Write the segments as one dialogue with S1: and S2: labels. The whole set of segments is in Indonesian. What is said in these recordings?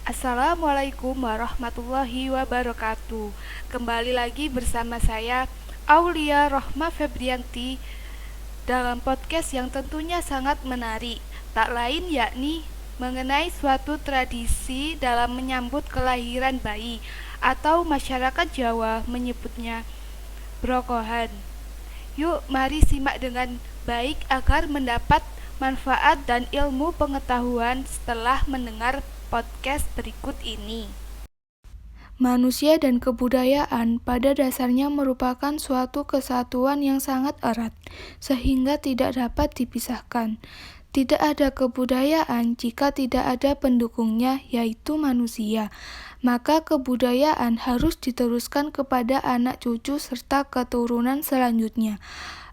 S1: Assalamualaikum warahmatullahi wabarakatuh. Kembali lagi bersama saya Aulia Rohma Febrianti dalam podcast yang tentunya sangat menarik. Tak lain yakni mengenai suatu tradisi dalam menyambut kelahiran bayi atau masyarakat Jawa menyebutnya brokohan. Yuk mari simak dengan baik agar mendapat manfaat dan ilmu pengetahuan setelah mendengar podcast berikut ini. Manusia dan kebudayaan pada dasarnya merupakan suatu kesatuan yang sangat erat, sehingga tidak dapat dipisahkan. Tidak ada kebudayaan jika tidak ada pendukungnya, yaitu manusia. Maka kebudayaan harus diteruskan kepada anak cucu serta keturunan selanjutnya.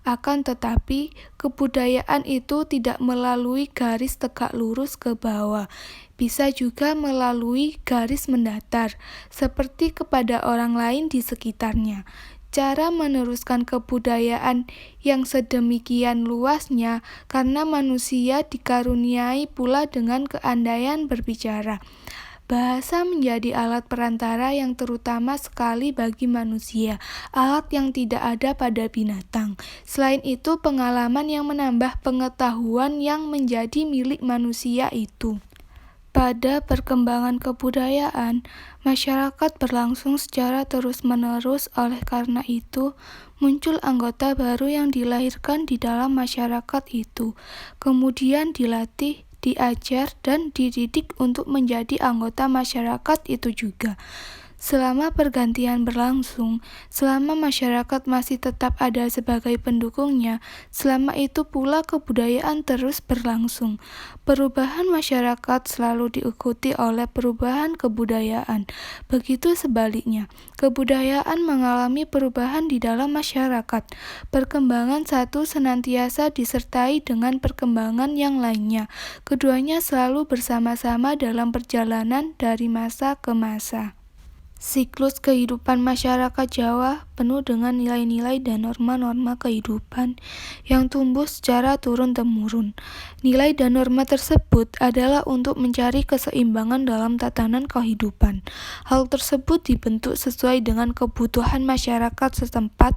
S1: Akan tetapi, kebudayaan itu tidak melalui garis tegak lurus ke bawah, bisa juga melalui garis mendatar, seperti kepada orang lain di sekitarnya. Cara meneruskan kebudayaan yang sedemikian luasnya karena manusia dikaruniai pula dengan keandaian berbicara. Bahasa menjadi alat perantara yang terutama sekali bagi manusia, alat yang tidak ada pada binatang. Selain itu, pengalaman yang menambah pengetahuan yang menjadi milik manusia itu. Pada perkembangan kebudayaan, masyarakat berlangsung secara terus-menerus. Oleh karena itu, muncul anggota baru yang dilahirkan di dalam masyarakat itu, kemudian dilatih, diajar, dan dididik untuk menjadi anggota masyarakat itu juga. Selama pergantian berlangsung, selama masyarakat masih tetap ada sebagai pendukungnya, selama itu pula kebudayaan terus berlangsung. Perubahan masyarakat selalu diikuti oleh perubahan kebudayaan. Begitu sebaliknya, kebudayaan mengalami perubahan di dalam masyarakat. Perkembangan satu senantiasa disertai dengan perkembangan yang lainnya. Keduanya selalu bersama-sama dalam perjalanan dari masa ke masa. Siklus kehidupan masyarakat Jawa penuh dengan nilai-nilai dan norma-norma kehidupan yang tumbuh secara turun-temurun. Nilai dan norma tersebut adalah untuk mencari keseimbangan dalam tatanan kehidupan. Hal tersebut dibentuk sesuai dengan kebutuhan masyarakat setempat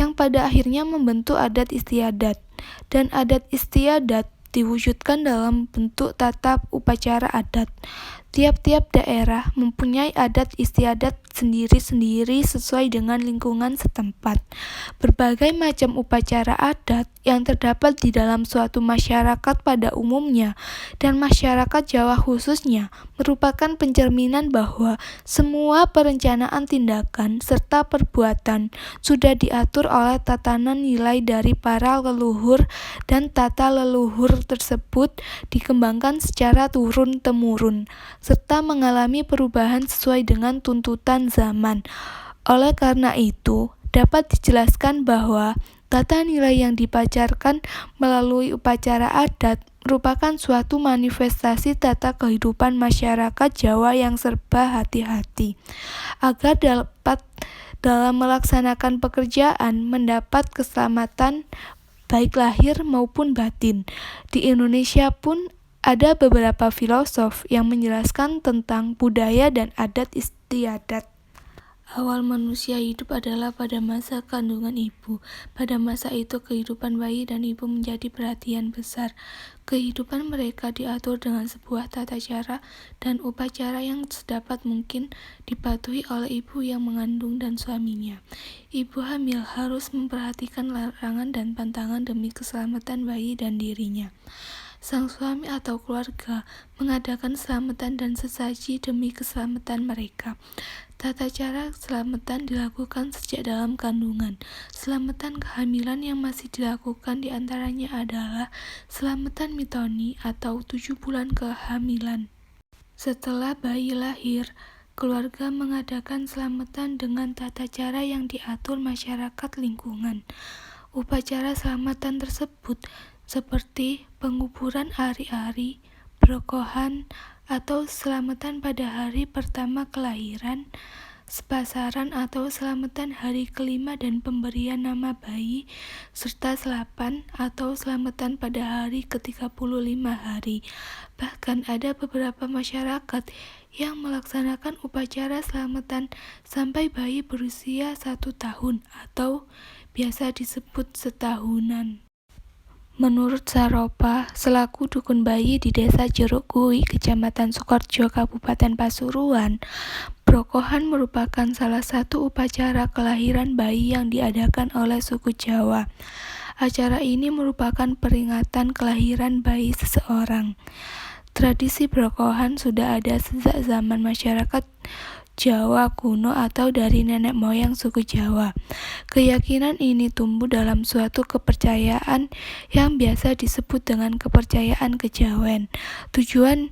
S1: yang pada akhirnya membentuk adat istiadat. Dan adat istiadat diwujudkan dalam bentuk tata upacara adat. Tiap-tiap daerah mempunyai adat istiadat sendiri-sendiri sesuai dengan lingkungan setempat. Berbagai macam upacara adat yang terdapat di dalam suatu masyarakat pada umumnya dan masyarakat Jawa khususnya merupakan pencerminan bahwa semua perencanaan tindakan serta perbuatan sudah diatur oleh tatanan nilai dari para leluhur dan tata leluhur tersebut dikembangkan secara turun-temurun serta mengalami perubahan sesuai dengan tuntutan zaman. Oleh karena itu, dapat dijelaskan bahwa tata nilai yang dipacarkan melalui upacara adat merupakan suatu manifestasi tata kehidupan masyarakat Jawa yang serba hati-hati. Agar dapat dalam melaksanakan pekerjaan mendapat keselamatan baik lahir maupun batin. Di Indonesia pun ada beberapa filosof yang menjelaskan tentang budaya dan adat istiadat. Awal manusia hidup adalah pada masa kandungan ibu. Pada masa itu kehidupan bayi dan ibu menjadi perhatian besar. Kehidupan mereka diatur dengan sebuah tata cara dan upacara yang sedapat mungkin dipatuhi oleh ibu yang mengandung dan suaminya. Ibu hamil harus memperhatikan larangan dan pantangan demi keselamatan bayi dan dirinya. Sang suami atau keluarga mengadakan selamatan dan sesaji demi keselamatan mereka. Tata cara selamatan dilakukan sejak dalam kandungan. Selamatan kehamilan yang masih dilakukan diantaranya adalah selamatan mitoni atau 7 bulan kehamilan. Setelah bayi lahir, keluarga mengadakan selamatan dengan tata cara yang diatur masyarakat lingkungan. Upacara selamatan tersebut seperti penguburan ari-ari, brokohan, atau selamatan pada hari pertama kelahiran, sepasaran atau selamatan hari kelima dan pemberian nama bayi, serta selapan atau selamatan pada hari ke-35 hari. Bahkan ada beberapa masyarakat yang melaksanakan upacara selamatan sampai bayi berusia 1 tahun atau biasa disebut setahunan. Menurut Saropa, selaku dukun bayi di Desa Jeruk Kui, Kecamatan Sukoharjo, Kabupaten Pasuruan, brokohan merupakan salah satu upacara kelahiran bayi yang diadakan oleh suku Jawa. Acara ini merupakan peringatan kelahiran bayi seseorang. Tradisi brokohan sudah ada sejak zaman masyarakat Jawa kuno atau dari nenek moyang suku Jawa. Keyakinan ini tumbuh dalam suatu kepercayaan yang biasa disebut dengan kepercayaan kejawen. Tujuan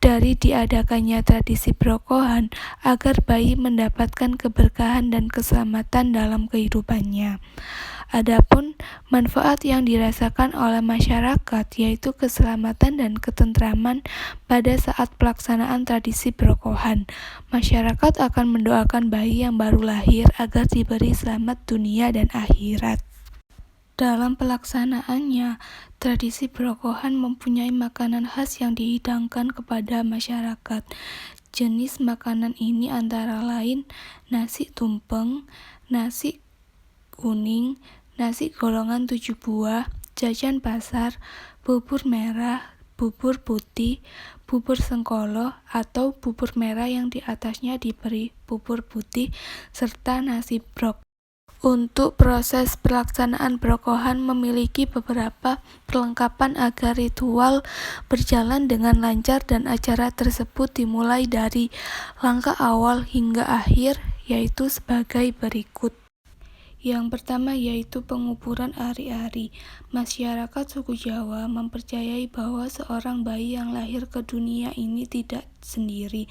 S1: dari diadakannya tradisi brokohan agar bayi mendapatkan keberkahan dan keselamatan dalam kehidupannya. Adapun manfaat yang dirasakan oleh masyarakat yaitu keselamatan dan ketentraman pada saat pelaksanaan tradisi brokohan. Masyarakat akan mendoakan bayi yang baru lahir agar diberi selamat dunia dan akhirat. Dalam pelaksanaannya, tradisi brokohan mempunyai makanan khas yang dihidangkan kepada masyarakat. Jenis makanan ini antara lain nasi tumpeng, nasi kuning, nasi golongan 7 buah, jajan pasar, bubur merah, bubur putih, bubur sengkolo atau bubur merah yang di atasnya diberi bubur putih, serta nasi brok. Untuk proses pelaksanaan brokohan memiliki beberapa perlengkapan agar ritual berjalan dengan lancar dan acara tersebut dimulai dari langkah awal hingga akhir, yaitu sebagai berikut. Yang pertama yaitu penguburan ari-ari. Masyarakat suku Jawa mempercayai bahwa seorang bayi yang lahir ke dunia ini tidak sendiri,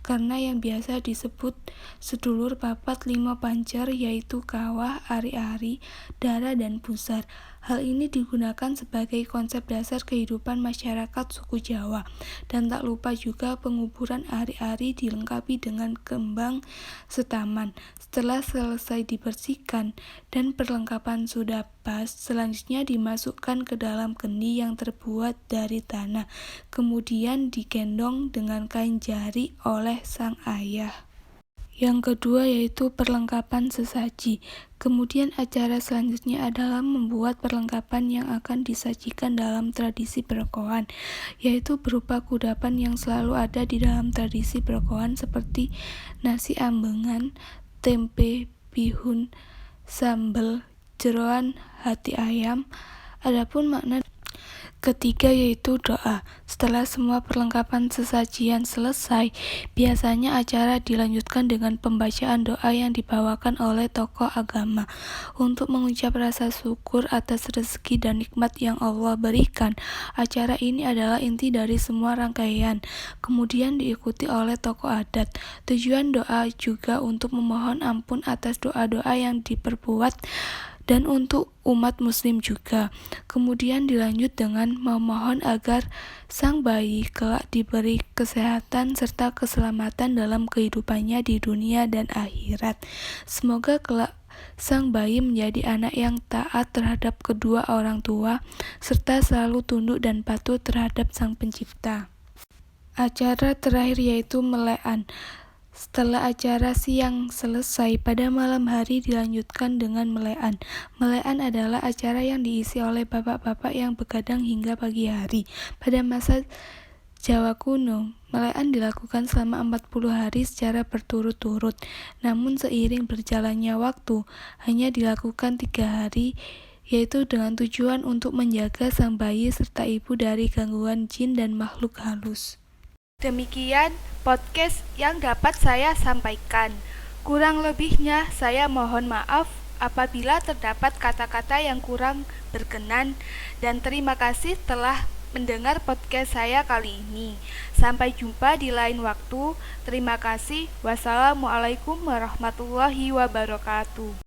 S1: karena yang biasa disebut sedulur papat lima pancer yaitu kawah, ari-ari, dara, dan pusar. Hal ini digunakan sebagai konsep dasar kehidupan masyarakat suku Jawa. Dan tak lupa juga penguburan ari-ari dilengkapi dengan kembang setaman. Setelah selesai dibersihkan dan perlengkapan sudah pas, selanjutnya dimasukkan ke dalam kendi yang terbuat dari tanah, kemudian digendong dengan kain jari oleh sang ayah. Yang kedua yaitu perlengkapan sesaji. Kemudian acara selanjutnya adalah membuat perlengkapan yang akan disajikan dalam tradisi brokohan, yaitu berupa kudapan yang selalu ada di dalam tradisi brokohan seperti nasi ambengan, tempe, bihun, sambal, jeroan, hati ayam. Adapun makna ketiga yaitu doa. Setelah semua perlengkapan sesajian selesai, biasanya acara dilanjutkan dengan pembacaan doa yang dibawakan oleh tokoh agama untuk mengucap rasa syukur atas rezeki dan nikmat yang Allah berikan. Acara ini adalah inti dari semua rangkaian, kemudian diikuti oleh tokoh adat. Tujuan doa juga untuk memohon ampun atas doa-doa yang diperbuat dan untuk umat muslim juga. Kemudian dilanjut dengan memohon agar sang bayi kelak diberi kesehatan serta keselamatan dalam kehidupannya di dunia dan akhirat. Semoga kelak sang bayi menjadi anak yang taat terhadap kedua orang tua serta selalu tunduk dan patuh terhadap sang pencipta. Acara terakhir yaitu melean. Setelah acara siang selesai, pada malam hari dilanjutkan dengan melean. Melean adalah acara yang diisi oleh bapak-bapak yang begadang hingga pagi hari. Pada masa Jawa kuno, melean dilakukan selama 40 hari secara berturut-turut. Namun seiring berjalannya waktu, hanya dilakukan 3 hari, yaitu dengan tujuan untuk menjaga sang bayi serta ibu dari gangguan jin dan makhluk halus. Demikian podcast yang dapat saya sampaikan. Kurang lebihnya saya mohon maaf apabila terdapat kata-kata yang kurang berkenan, dan terima kasih telah mendengar podcast saya kali ini. Sampai jumpa di lain waktu. Terima kasih. Wassalamualaikum warahmatullahi wabarakatuh.